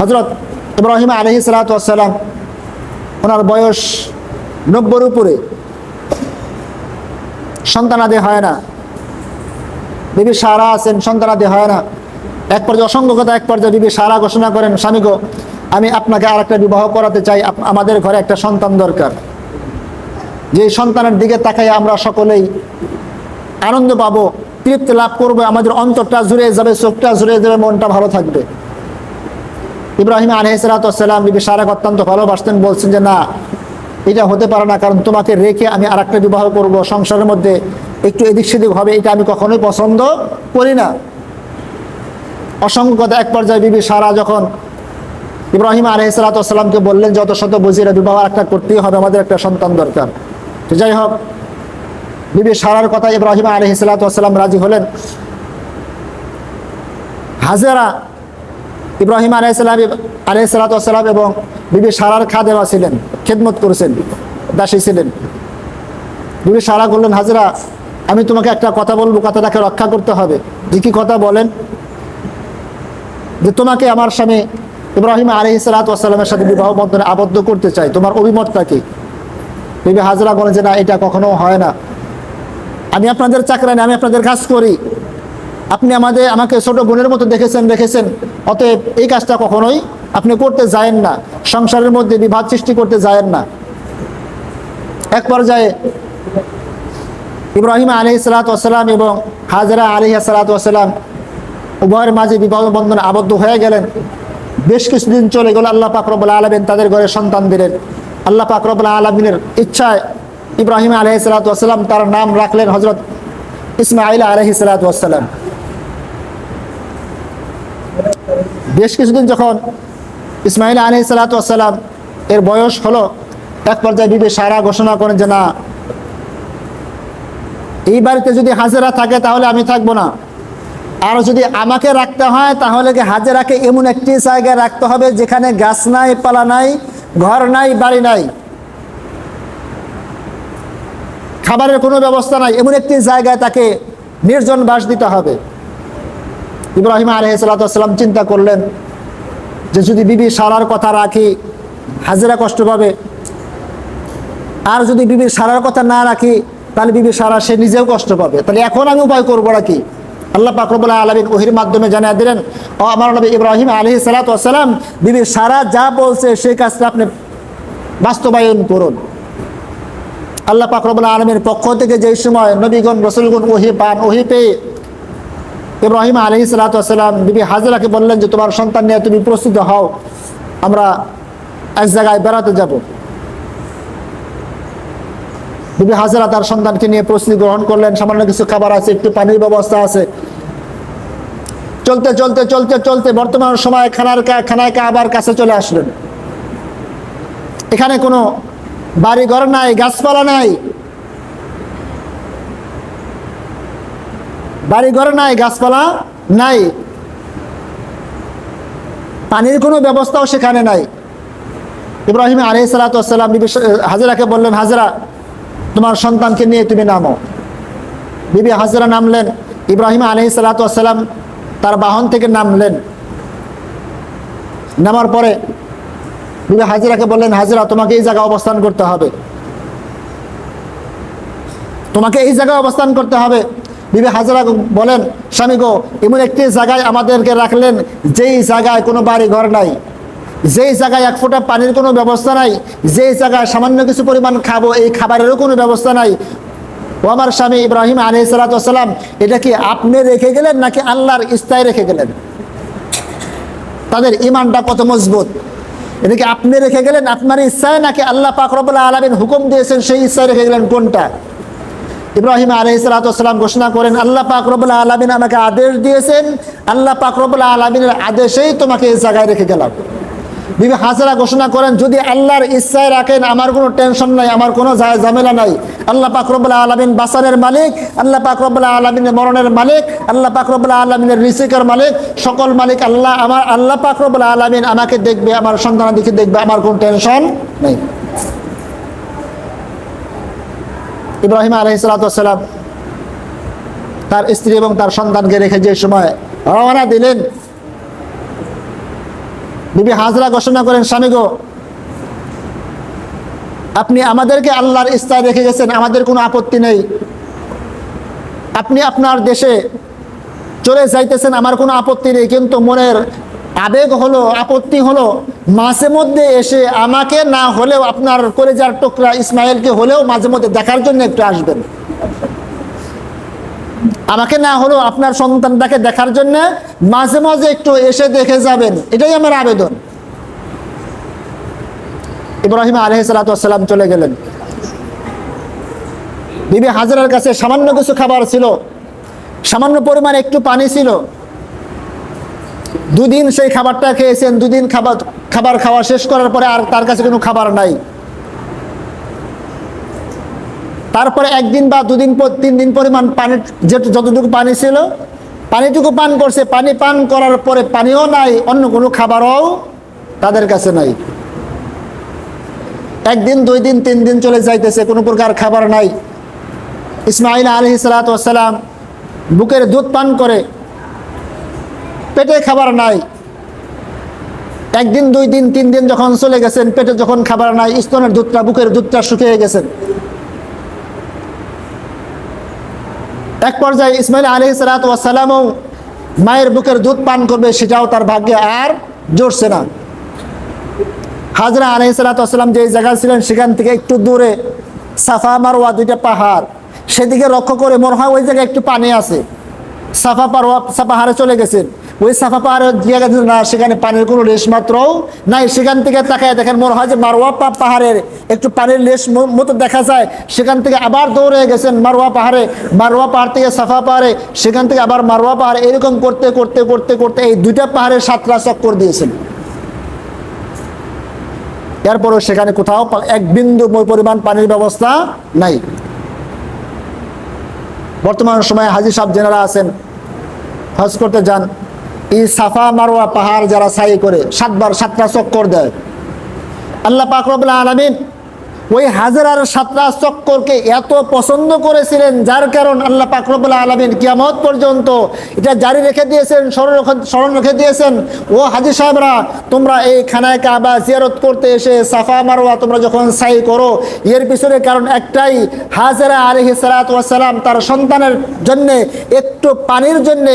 হযরত ইব্রাহিম আলাইহিস সালাতু ওয়াস সালাম, ওনার বয়স 90-র উপরে, সন্তানাদি হয় না। বিবি সারা আছেন, সন্তানাদি হয় না। এক পর্যায়ে অসংখ্যতা, এক পর্যায়ে বিবি সারা ঘোষণা করেন, স্বামী গো, আমি আপনাকে আরেকটা বিবাহ করাতে চাই, আমাদের ঘরে একটা সন্তান দরকার। যে সন্তানের দিকে তাকাই আমরা সকলেই আনন্দ পাবো, তৃপ্তি লাভ করবো, আমাদের অন্তরটা জুড়ে যাবে, চোখটা জুড়ে যাবে, মনটা ভালো থাকবে। ইব্রাহিম আলাইহিস সালাতু ওয়াস সালাম বিবি সারাকে অত্যন্ত ভালোবাসতেন, বলছেন যে না, এটা হতে পারে না, কারণ তোমাকে রেখে আমি আরেকটা বিবাহ করব, সংসারের মধ্যে একটু এদিক সেদিক হবে, এটা আমি কখনোই পছন্দ করি না। অসংখ্য এক পর্যায়ে বিবি সারা যখন ইব্রাহিম আলাইহিস সালাতু ওয়াস সালামকে বললেন, যত শত বুঝিরা বিবাহ একটা করতেই হবে, আমাদের একটা সন্তান দরকার। তো যাই হোক, বিবি সারার কথা ইব্রাহিম আলাইহিস সালাতু ওয়াস সালাম রাজি হলেন। হাজেরা ইব্রাহিম আলাইহিস সালাতু ওয়াস সালাম এবং বিবি সারার খাদেমা ছিলেন, খেদমত করেছেন, দাসী ছিলেন। বিবি সারা বললেন, হাজেরা, আমি তোমাকে একটা কথা বলবো, কথাটাকে রক্ষা করতে হবে। যে কি কথা? বলেন। যে তোমাকে আমার স্বামী ইব্রাহিম আলাইহিস সালাতু ওয়াস সালামের সাথে বিবাহ বন্ধনে আবদ্ধ করতে চাই, তোমার অভিমতটা কি? বিবি হাজেরা বলেন যে না, এটা কখনো হয় না, আমি আপনাদের চাকরানি, আমি আপনাদের কাজ করি, আপনি আমাকে ছোট বোনের মতো রেখেছেন, অতএব এই কাজটা কখনোই আপনি করতে যায়েন না, সংসারের মধ্যে বিবাদ সৃষ্টি করতে যায়েন না। এক পর্যায়ে ইব্রাহিম আলাইহিস সালাতু ওয়াস সালাম এবং হাজেরা আলাইহিস সালাতু ওয়াস সালাম উভয়ের মাঝে বিবাহ বন্ধনে আবদ্ধ হয়ে গেলেন। বেশ কিছুদিন চলে গেল। আল্লাহ পাক রব্বুল আলামিন তাদের ঘরে সন্তান দিলেন। আল্লাহ পাক রব্বুল আলামিনের ইচ্ছায় ইব্রাহিম আলাইহিস সালাতু ওয়াস সালাম তার নাম রাখলেন হযরত ইসমাঈল আলাইহিস সালাতু ওয়াস সালাম। বেশ কিছুদিন যখন ইসমাঈল আলাইহিস সালাতু ওয়াস সালাম এর বয়স হলো, এক পর্যায়ে বিবি সারা ঘোষণা করেন যে না, এই বাড়িতে যদি হাজেরা থাকে তাহলে আমি থাকবো না, আর যদি আমাকে রাখতে হয় তাহলে কি হাজেরাকে এমন একটি জায়গায় রাখতে হবে যেখানে গাছ নাই, পালা নাই, ঘর নাই, বাড়ি নাই, খাবারের কোনো ব্যবস্থা নাই, এমন একটি জায়গায় তাকে নির্জন বাস দিতে হবে। ইব্রাহিম আলাইহিস সালাতু ওয়াস সালাম চিন্তা করলেন যে যদি বিবি সারার কথা রাখি হাজেরা কষ্ট পাবে, আর যদি বিবি সারার কথা না রাখি তাহলে বিবি সারা সে নিজেও কষ্ট পাবে। তাহলে এখন আমি উপায় করবো নাকি? আল্লাহ পাক রব্বুল আলামিন ওহীর মাধ্যমে জানিয়ে দিলেন, ও আমার নবী ইব্রাহিম আলাইহিস সালাতু ওয়াস সালাম, বিবি সারা যা বলছে সেই কাজটা আপনি বাস্তবায়ন করুন। আল্লাহ পাক রব্বুল আলামিনের পক্ষ থেকে যেই সময় নবীগণ রাসূলগণ ওহী পান, ওহী পেয়ে ইব্রাহিম আলাইহিস সালাতু ওয়াস সালাম বিবি হাজেরাকে বললেন যে তোমার সন্তান নিয়ে তুমি প্রস্তুত হও, আমরা এক জায়গায় বেড়াতে যাব। বিবি হাজেরা তার সন্তানকে নিয়ে প্রস্তুতি গ্রহণ করলেন। সামান্য কিছু খাবার আছে, একটু পানির ব্যবস্থা আছে। চলতে চলতে চলতে চলতে বর্তমান সময়ে খানায় কাবার কাছে চলে আসলেন। এখানে কোনো বাড়ি ঘর নাই, গাছপালা নাই, বাড়ি ঘর নাই, গাছপালা নাই, পানির কোনো ব্যবস্থাও সেখানে নাই। ইব্রাহিম আলাইহিস সালাতু ওয়াস সালাম বিবি হাজেরাকে বললেন, হাজেরা, তোমার সন্তানকে নিয়ে তুমি নামো। বিবি হাজেরা নামলেন। ইব্রাহিম আলাইহিস সালাতু ওয়াস সালাম তার বাহন থেকে নামলেন। নামার পরে বিবি হাজেরাকে বললেন, হাজেরা, তোমাকে এই জায়গায় অবস্থান করতে হবে, তোমাকে এই জায়গায় অবস্থান করতে হবে। বিবি হাজেরা বলেন, স্বামী গো, এমন একটি জায়গায় আমাদেরকে রাখলেন যেই জায়গায় কোনো বাড়ি ঘর নাই, যেই জায়গায় এক ফোঁটা পানির কোনো ব্যবস্থা নাই, যেই জায়গায় সামান্য কিছু পরিমাণ খাবো এই খাবারেরও কোনো ব্যবস্থা নাই। ও আমার স্বামী ইব্রাহিম আলাইহিস সালাতু ওয়াস সালাম, এটা কি আপনি রেখে গেলেন নাকি আল্লাহর ইচ্ছায় রেখে গেলেন? তাদের ঈমানটা কত মজবুত! এটা কি আপনি রেখে গেলেন আপনার ইচ্ছায় নাকি আল্লাহ পাক রব্বুল আলামিন হুকুম দিয়েছেন সেই ইচ্ছায় রেখে গেলেন? কোনটা? ইব্রাহিম আলাইহিস সালাতু ওয়াস সালাম ঘোষণা করেন, আল্লাহ পাক রব্বুল আলামিন আমাকে আদেশ দিয়েছেন, আল্লাহ পাক রব্বুল আলামিনের আদেশেই তোমাকে এই জায়গায় রেখে গেলাম। বিবি হাজেরা ঘোষণা করেন, যদি আল্লাহর ইচ্ছায় রাখেন আমার কোনো টেনশন নাই, আমার কোনো ঝামেলা নাই। আল্লাহ পাক রব্বুল আলামিন বাঁচানোর মালিক, আল্লাহ পাক রব্বুল আলামিনের মরণের মালিক, আল্লাহ পাক রব্বুল আলামিনের রিজিকের মালিক, সকল মালিক আল্লাহ। আমার আল্লাহ পাক রব্বুল আলামিন আমাকে দেখবে, আমার সন্তানাদিকে দেখবে, আমার কোনো টেনশন নেই। ইব্রাহিম আলাইহিস সালাতু ওয়াস সালাম তার স্ত্রী এবং তার সন্তানকে রেখে যে সময় রওনা দিলেন, বিবি হাজরা ঘোষণা করেন, স্বামী গো, আপনি আমাদেরকে আল্লাহর ইচ্ছায় রেখে গেছেন, আমাদের কোনো আপত্তি নেই। আপনি আপনার দেশে চলে যাইতেছেন, আমার কোনো আপত্তি নেই, কিন্তু মনের আবেগ হলো, আপত্তি হলো, মাঝে মধ্যে এসে আমাকে না হলেও আপনার কলেজার টুকরা ইসমাইলকে হলেও মাঝে মধ্যে দেখার জন্য একটু আসবেন। আমাকে না হলেও আপনার সন্তানটাকে দেখার জন্য মাঝে মাঝে একটু এসে দেখে যাবেন, এটাই আমার আবেদন। ইব্রাহিম আলাইহিস সালাতু ওয়াস সালাম চলে গেলেন। বিবি হাজরার কাছে সামান্য কিছু খাবার ছিল, সামান্য পরিমাণে একটু পানি ছিল। দুদিন সেই খাবারটা খেয়েছেন, দুদিন খাবার খাওয়া শেষ করার পরে আর তার কাছে কোনো খাবার নাই। তারপরে একদিন বা দুদিন পর 3 দিন পরিমাণ পানি, যতটুকু পানি ছিল পানিটুকু পান করছে। পানি পান করার পরে পানিও নাই, অন্য কোনো খাবারও তাদের কাছে নাই। একদিন, 2 দিন, 3 দিন চলে যাইতেছে, কোনো প্রকার খাবার নাই। ইসমাইল আলাইহিস সালাতু ওয়াস সালাম বুকের দুধ পান করে, পেটে খাবার নাই। একদিন, 2 দিন, 3 দিন যখন চলে গেছেন, পেটে যখন খাবার নাই, স্তনের দুধটা, বুকের দুধটা শুকিয়ে গেছেন। এক পর্যায়ে ইসমাইল আলাইহিস সালাতু ওয়াস সালামও মায়ের বুকের দুধ পান করবে, সেটাও তার ভাগ্যে আর জুটছে না। হাজরা আলাইহিস সালাতু ওয়াস সালাম যে জায়গায় ছিলেন সেখান থেকে একটু দূরে সাফা মারওয়া 2টা পাহাড়, সেদিকে লক্ষ্য করে মনে হয় ওই জায়গায় একটু পানি আছে। সাফা পাহাড়ে চলে গেছেন। ওই সাফা পাহাড়ের জায়গা না, সেখানে পানির কোনো লেশ মাত্রও নাই। সেখান থেকে তাকায় দেখেন মনে হয় যে মারওয়া পাহাড়ের একটু পানির লেশ মতো দেখা যায়। সেখান থেকে আবার দৌড়ে গেছেন মারওয়া পাহাড়ে, মারওয়া পাহাড় থেকে সাফা পাহাড়ে, সেখান থেকে আবার মারওয়া পাহাড়ে, এরকম করতে করতে করতে করতে এই 2টা পাহাড়ের 7টা চক্কর দিয়েছেন। এরপরও সেখানে কোথাও এক বিন্দু পরিমাণ পানির ব্যবস্থা নাই। বর্তমান সময়ে হাজী সাহেব যারা আছেন, হজ করতে যান, এই সাফা মারওয়া পাহাড় যারা সাই করে 7 বার 7টা চক্কর দেয়, আল্লাহ পাক রব্বুল আলামিন ওই হাজরার 7টা চক্করকে এত পছন্দ করেছিলেন, যার কারণ আল্লাহ পাক রব্বুল আলামিন কিয়ামত পর্যন্ত এটা জারি রেখে দিয়েছেন, স্মরণ রেখে দিয়েছেন। ও হাজী সাহেবরা, তোমরা এই খানায় কাবা জিয়ারত করতে এসে সাফা মারওয়া তোমরা যখন সাই করো, এর পিছনে কারণ একটাই, হাজরা আলাইহিস সালাতু ওয়াস সালাম তার সন্তানের জন্য একটু পানির জন্য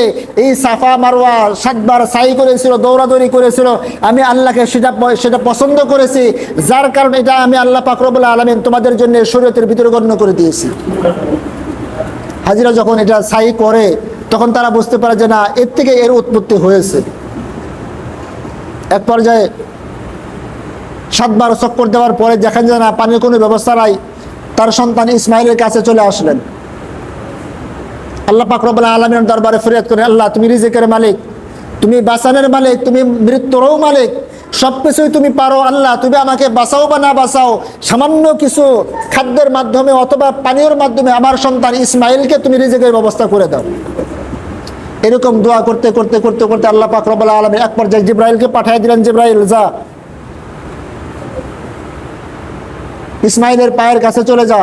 এই সাফা মারওয়া 7 বার সাই করেছিল, দৌড়াদৌড়ি করেছিল। আমি আল্লাহকে সেটা পছন্দ করেছি, যার কারণ এটা আমি আল্লাহ পাক রব্বুল আলামিন তোমাদের জন্য শরীয়তের ভিতরে গণ্য করে দিয়েছি। হাজিরা যখন এটা সাই করে তখন তারা বুঝতে পারে যে না, এর থেকে এর উৎপত্তি হয়েছে। এক পর্যায়ে 7 বার চক্কর দেওয়ার পরে দেখেন যে না, পানির কোনো ব্যবস্থা নাই। তার সন্তান ইসমাইলের কাছে চলে আসলেন। আল্লাহ পাক রব্বুল আলামিনের দরবারে ফরিয়াদ করে, আল্লাহ তুমি রিজিকের মালিক, তুমি বাঁচানোর মালিক, তুমি মৃত্যুরও মালিক, সবকিছুই তুমি পারো। আল্লাহ তুমি আমাকে বাঁচাও বা না বাঁচাও, সামান্য কিছু খাদ্যের মাধ্যমে অথবা পানীয়র মাধ্যমে আমার সন্তান ইসমাইলকে তুমি রিজিকের ব্যবস্থা করে দাও। এরকম দোয়া করতে করতে করতে করতে আল্লাহ পাক রব্বুল আলামিন এক পর্যায়ে জিবরাইলকে পাঠিয়ে দিলেন, জিবরাইল যা ইসমাইলের পায়ের কাছে চলে যা,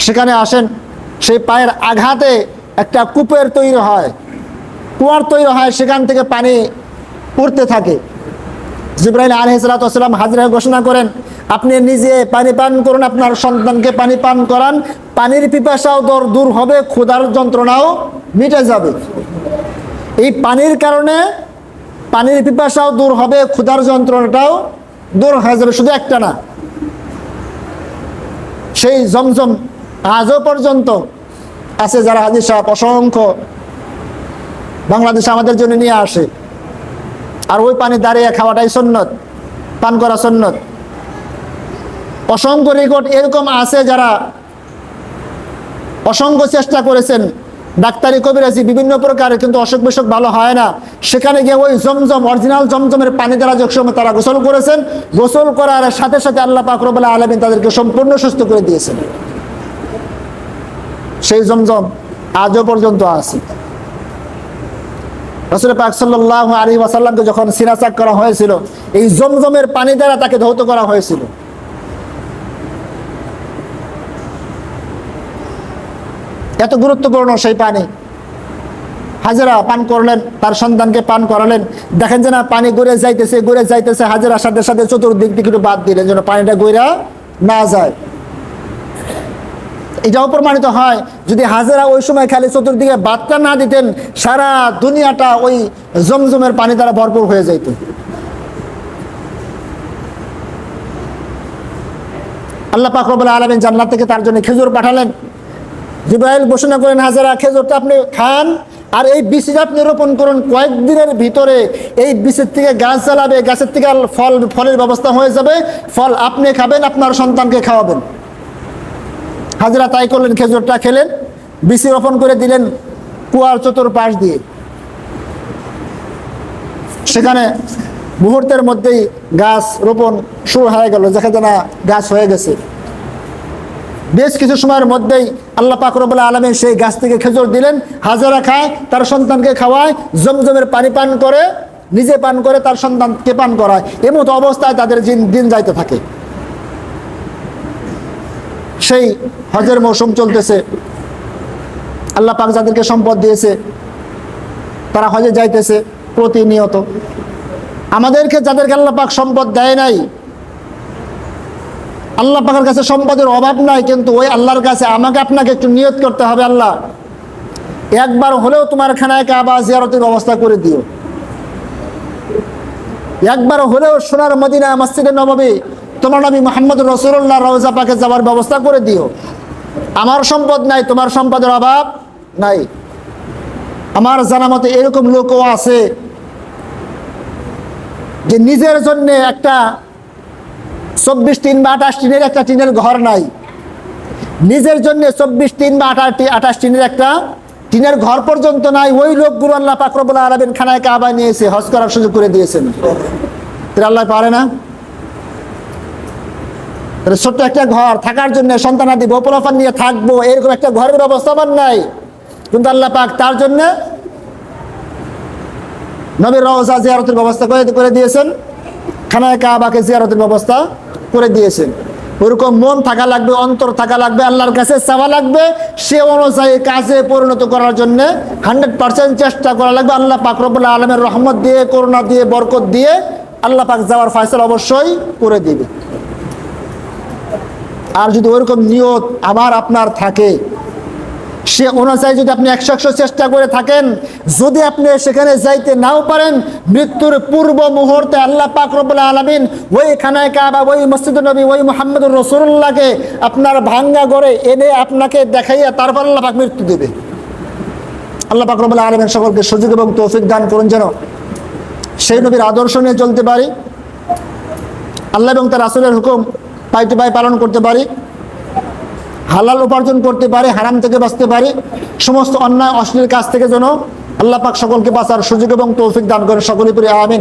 সেখানে আসেন। সেই পায়ের আঘাতে একটা কূপের তৈরি হয়, কুয়ার তৈরি হয়, সেখান থেকে পানি উঠতে থাকে। জিবরাইল আলাইহিস সালাতু ওয়াস সালাম হাজরাকে ঘোষণা করেন, আপনি নিজে পানি পান করুন, আপনার সন্তানকে পানি পান করান, পানির পিপাসাও দূর হবে, ক্ষুধার যন্ত্রণাও মিটে যাবে। এই পানির কারণে পানির পিপাসাও দূর হবে, ক্ষুধার যন্ত্রণাটাও দূর হয়ে যাবে। শুধু একটা না, সেই জমজম আজও পর্যন্ত আছে। যারা হাজী সাহেব অসংখ্য বাংলাদেশে আমাদের জন্য নিয়ে আসে, আর ওই পানি দাঁড়িয়ে খাওয়াটাই সুন্নত, পান করা সুন্নত। অসংখ্য রেকর্ড এরকম আছে যারা অসংখ্য চেষ্টা করেছেন, ডাক্তারি কবিরাজি বিভিন্ন প্রকারের, কিন্তু অসুখ বিসুখ ভালো হয় না। সেখানে গিয়ে ওই জমজম, অরিজিনাল জমজমের পানি দ্বারা যে সময় তারা গোসল করেছেন, গোসল করার সাথে সাথে আল্লাহ পাক রব্বুল আলামিন তাদেরকে সম্পূর্ণ সুস্থ করে দিয়েছেন। সেই জমজম আজও পর্যন্ত আছে। রাসূল পাক সাল্লাল্লাহু আলাইহি ওয়াসাল্লামকে যখন সিনাচাক করা হয়েছিল, এই জমজমের পানি দ্বারা তাকে ধৌত করা হয়েছিল। এত গুরুত্বপূর্ণ সেই পানি। হাজেরা পান করলেন, তার সন্তানকে পান করালেন, দেখেন যে না পানি ঘুরে যাইতেছে, হাজেরার সাথে সাথে চতুর্দিক থেকে একটু বাদ দিলেন যেন পানিটা ঘুরা না যায়। এটাও প্রমাণিত হয় যদি হাজেরা ওই সময় খালি চতুর্দিকে বাদটা না দিতেন, সারা দুনিয়াটা ওই জমজমের পানি দ্বারা ভরপুর হয়ে যাইত। আল্লাহ পাক রব্বুল আলামিন জান্নাত থেকে তার জন্য খেজুর পাঠালেন। জিবরাইল ঘোষণা করেন, হাজেরা খেজুরটা আপনি খান, আর এই বীজটা আপনি রোপণ করুন, কয়েকদিনের ভিতরে এই বীজের থেকে গাছ জ্বালাবে, গাছের থেকে ফলের ব্যবস্থা হয়ে যাবে, ফল আপনি খাবেন, আপনার সন্তানকে খাওয়াবেন। হাজেরা তাই করলেন, খেজুরটা খেলেন, বীজ রোপণ করে দিলেন কুয়ার চতুর্পাশ দিয়ে। সেখানে মুহূর্তের মধ্যেই গাছ রোপণ শুরু হয়ে গেল, দেখা যায় না গাছ হয়ে গেছে। বেশ কিছু সময়ের মধ্যেই আল্লাহ পাক রব্বুল আলামিন সেই গাছ থেকে খেজুর দিলেন, হাজেরা খায়, তার সন্তানকে খাওয়ায়, জমজমের পানি পান করে, নিজে পান করে, তার সন্তানকে পান করায়। এমতো অবস্থায় তাদের দিন যাইতে থাকে। সেই হজের মৌসুম চলতেছে, আল্লাহ পাক যাদেরকে সম্পদ দিয়েছে তারা হজে যাইতেছে প্রতিনিয়ত। আমাদেরকে যাদেরকে আল্লাহ পাক সম্পদ দেয় নাই, আল্লাহ পাকের কাছে সম্পদের অভাব নাই, কিন্তু ওই আল্লাহর কাছে আমাকে আপনাকে একটু নিয়ত করতে হবে, আল্লাহ একবার হলেও তোমার খানায় কাবা জিয়ারতের ব্যবস্থা করে দিও, একবার হলেও সোনার মদিনা মসজিদে নববী তোমার নবী মুহাম্মদ রাসূলুল্লাহ রওজা পাকে যাওয়ার ব্যবস্থা করে দিও। আমার সম্পদ নাই, তোমার সম্পদের অভাব নাই। আমার জানা মতে এরকম লোকও আছে যে নিজের জন্য একটা 24 টিন বা 28 টিনের একটা টিনের ঘর নাই, নিজের জন্য 24 টিন বা 28 টিনের একটা টিনের ঘর পর্যন্ত নাই। ওই লোকগুলো আল্লাহ পাক রব্বুল আলামিন খানায় কাবা নিয়েছে, হজ করার সুযোগ করে দিয়েছেন। আল্লাহ পারে না? ছোট্ট একটা ঘর থাকার জন্য, সন্তানাদি বপলাফান নিয়ে থাকবো, এরকম একটা ঘরের ব্যবস্থা আমার নাই, কিন্তু আল্লাহ পাক তার জন্য নবীর রওজা জিয়ারতের ব্যবস্থা করে দিয়েছেন, খানায় কাবাকে জিয়ারতের ব্যবস্থা করে দিয়েছেন। ওরকম মন থাকা লাগবে, অন্তর থাকা লাগবে, আল্লাহর কাছে চাওয়া লাগবে, সে অনুযায়ী কাজে পরিণত করার জন্য 100% চেষ্টা করা লাগবে। আল্লাহ পাক রব্বুল আলামিনের রহমত দিয়ে, করুণা দিয়ে, বরকত দিয়ে আল্লাহ পাক যাওয়ার ফয়সালা অবশ্যই করে দিবে। আর যদি ওইরকম নিয়ত আমার আপনার থাকে, সে অনুযায়ী যদি আপনি 100 চেষ্টা করে থাকেন, যদি আপনি সেখানে যাইতে নাও পারেন, মৃত্যুর পূর্ব মুহূর্তে আল্লাহ পাক রব্বুল আলামিন ওই খানায় কাবা, ওই মসজিদে নবী, ওই মুহাম্মদুর রাসূলুল্লাহকে আপনার ভাঙ্গা ঘরে এনে আপনাকে দেখাইয়া তারপর আল্লাহ পাক মৃত্যু দেবে। আল্লাহ পাক রব্বুল আলামিন সকলকে সুযোগ এবং তৌফিক দান করুন, যেন সেই নবীর আদর্শ নিয়ে চলতে পারি, আল্লাহ এবং তার রাসূলের হুকুম পাই টু পাই পালন করতে পারি, হালাল উপার্জন করতে পারি, হারাম থেকে বাঁচতে পারি, সমস্ত অন্যায় অশ্লীল কাজ থেকে যেন আল্লাহ পাক সকলকে বাঁচার সুযোগ এবং তৌফিক দান করেন। সকলে পড়ি আমিন।